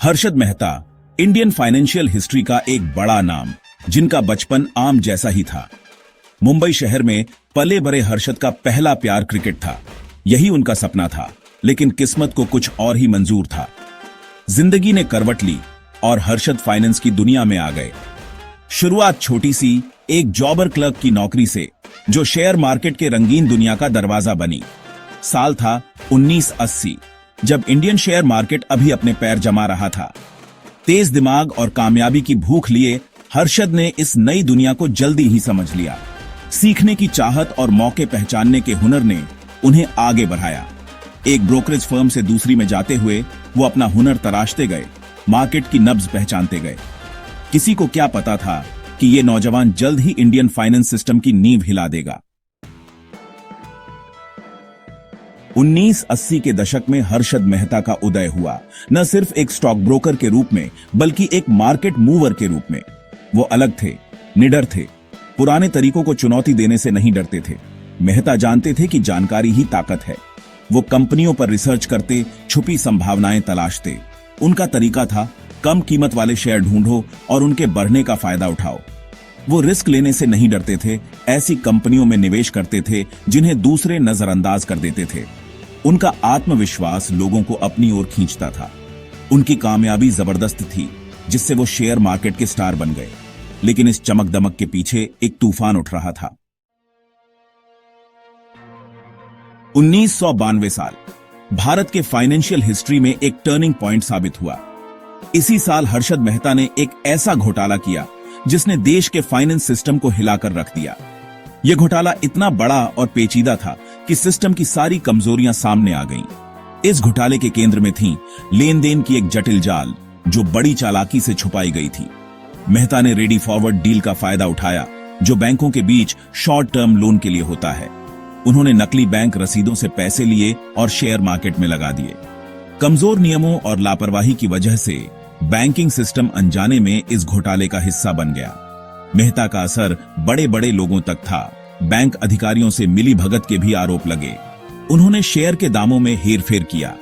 Harshad Mehta Indian financial history का एक बड़ा नाम, जिनका बचपन आम जैसा ही था। मुंबई शहर में पले बड़े हर्षद का पहला प्यार क्रिकेट था। यही उनका सपना था, लेकिन किस्मत को कुछ और ही मंजूर था। जिंदगी ने करवट ली और हर्षद फाइनेंस की दुनिया में आ गए। शुरुआत छोटी सी एक जॉबर क्लर्क की नौकरी से, जो शेयर मार्केट के रंगीन दुनिया का दरवाजा बनी। साल था 1980, जब इंडियन शेयर मार्केट अभी अपने पैर जमा रहा था। तेज दिमाग और कामयाबी की भूख लिए हर्षद ने इस नई दुनिया को जल्दी ही समझ लिया। सीखने की चाहत और मौके पहचानने के हुनर ने उन्हें आगे बढ़ाया। एक ब्रोकरेज फर्म से दूसरी में जाते हुए वो अपना हुनर तराशते गए, मार्केट की नब्ज पहचानते गए। किसी को क्या पता था कि ये नौजवान जल्द ही इंडियन फाइनेंस सिस्टम की नींव हिला देगा। 1980 के दशक में हर्षद मेहता का उदय हुआ, न सिर्फ एक स्टॉक ब्रोकर के रूप में, बल्कि एक मार्केट मूवर के रूप में। वो अलग थे, निडर थे, पुराने तरीकों को चुनौती देने से नहीं डरते थे। मेहता जानते थे कि जानकारी ही ताकत है। वो कंपनियों पर रिसर्च करते, छुपी संभावनाएं तलाशते। उनका तरीका था, कम कीमत वाले शेयर ढूंढो और उनके बढ़ने का फायदा उठाओ। वो रिस्क लेने से नहीं डरते थे, ऐसी कंपनियों में निवेश करते थे जिन्हें दूसरे नजरअंदाज कर देते थे। उनका आत्मविश्वास लोगों को अपनी ओर खींचता था। उनकी कामयाबी जबरदस्त थी, जिससे वो शेयर मार्केट के स्टार बन गए। लेकिन इस चमक दमक के पीछे एक तूफान उठ रहा था। 1992 साल भारत के फाइनेंशियल हिस्ट्री में एक टर्निंग पॉइंट साबित हुआ। इसी साल हर्षद मेहता ने एक ऐसा घोटाला किया जिसने देश के फाइनेंस सिस्टम को हिलाकर रख दिया। यह घोटाला इतना बड़ा और पेचीदा था कि सिस्टम की सारी कमजोरियां सामने आ गईं। इस घोटाले के केंद्र में थी लेन देन की एक जटिल जाल, जो बड़ी चालाकी से छुपाई गई थी। मेहता ने रेडी फॉरवर्ड डील का फायदा उठाया, जो बैंकों के बीच शॉर्ट टर्म लोन के लिए होता है। उन्होंने नकली बैंक रसीदों से पैसे लिए और शेयर मार्केट में लगा दिए। कमजोर नियमों और लापरवाही की वजह से बैंकिंग सिस्टम अनजाने में इस घोटाले का हिस्सा बन गया। मेहता का असर बड़े बड़े लोगों तक था। बैंक अधिकारियों से मिली भगत के भी आरोप लगे। उन्होंने शेयर के दामों में हेरफेर किया,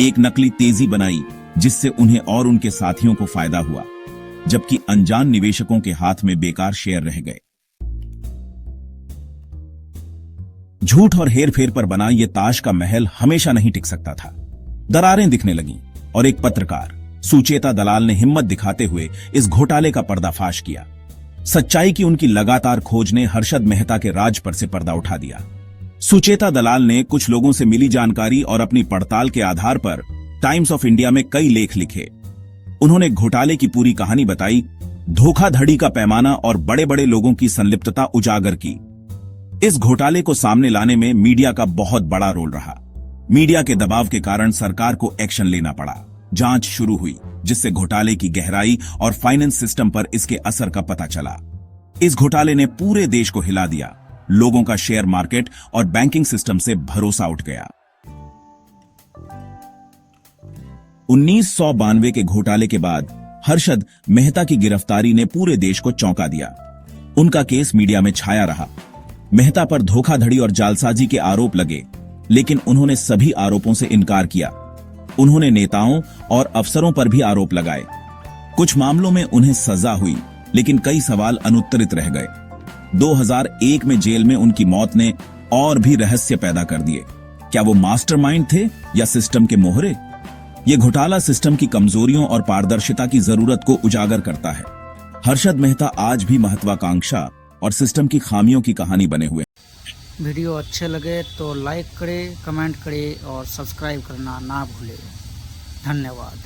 एक नकली तेजी बनाई, जिससे उन्हें और उनके साथियों को फायदा हुआ, जबकि अनजान निवेशकों के हाथ में बेकार शेयर रह गए। झूठ और हेरफेर पर बना यह ताश का महल हमेशा नहीं टिक सकता था। दरारें दिखने लगीं और एक पत्रकार, सुचेता दलाल ने हिम्मत दिखाते हुए इस घोटाले का पर्दाफाश किया। सच्चाई की उनकी लगातार खोज ने हर्षद मेहता के राज पर से पर्दा उठा दिया। सुचेता दलाल ने कुछ लोगों से मिली जानकारी और अपनी पड़ताल के आधार पर टाइम्स ऑफ इंडिया में कई लेख लिखे। उन्होंने घोटाले की पूरी कहानी बताई, धोखाधड़ी का पैमाना और बड़े बड़े लोगों की संलिप्तता उजागर की। इस घोटाले को सामने लाने में मीडिया का बहुत बड़ा रोल रहा। मीडिया के दबाव के कारण सरकार को एक्शन लेना पड़ा। जांच शुरू हुई, जिससे घोटाले की गहराई और फाइनेंस सिस्टम पर इसके असर का पता चला। इस घोटाले ने पूरे देश को हिला दिया। लोगों का शेयर मार्केट और बैंकिंग सिस्टम से भरोसा उठ गया। 1992 के घोटाले के बाद हर्षद मेहता की गिरफ्तारी ने पूरे देश को चौंका दिया। उनका केस मीडिया में छाया रहा। मेहता पर धोखाधड़ी और जालसाजी के आरोप लगे, लेकिन उन्होंने सभी आरोपों से इनकार किया। उन्होंने नेताओं और अफसरों पर भी आरोप लगाए। कुछ मामलों में उन्हें सजा हुई, लेकिन कई सवाल अनुत्तरित रह गए। 2001 में जेल में उनकी मौत ने और भी रहस्य पैदा कर दिए। क्या वो मास्टरमाइंड थे या सिस्टम के मोहरे? ये घोटाला सिस्टम की कमजोरियों और पारदर्शिता की जरूरत को उजागर करता है। हर्षद मेहता आज भी महत्वाकांक्षा और सिस्टम की खामियों की कहानी बने हुए। वीडियो अच्छे लगे तो लाइक करें, कमेंट करें और सब्सक्राइब करना ना भूलें। धन्यवाद।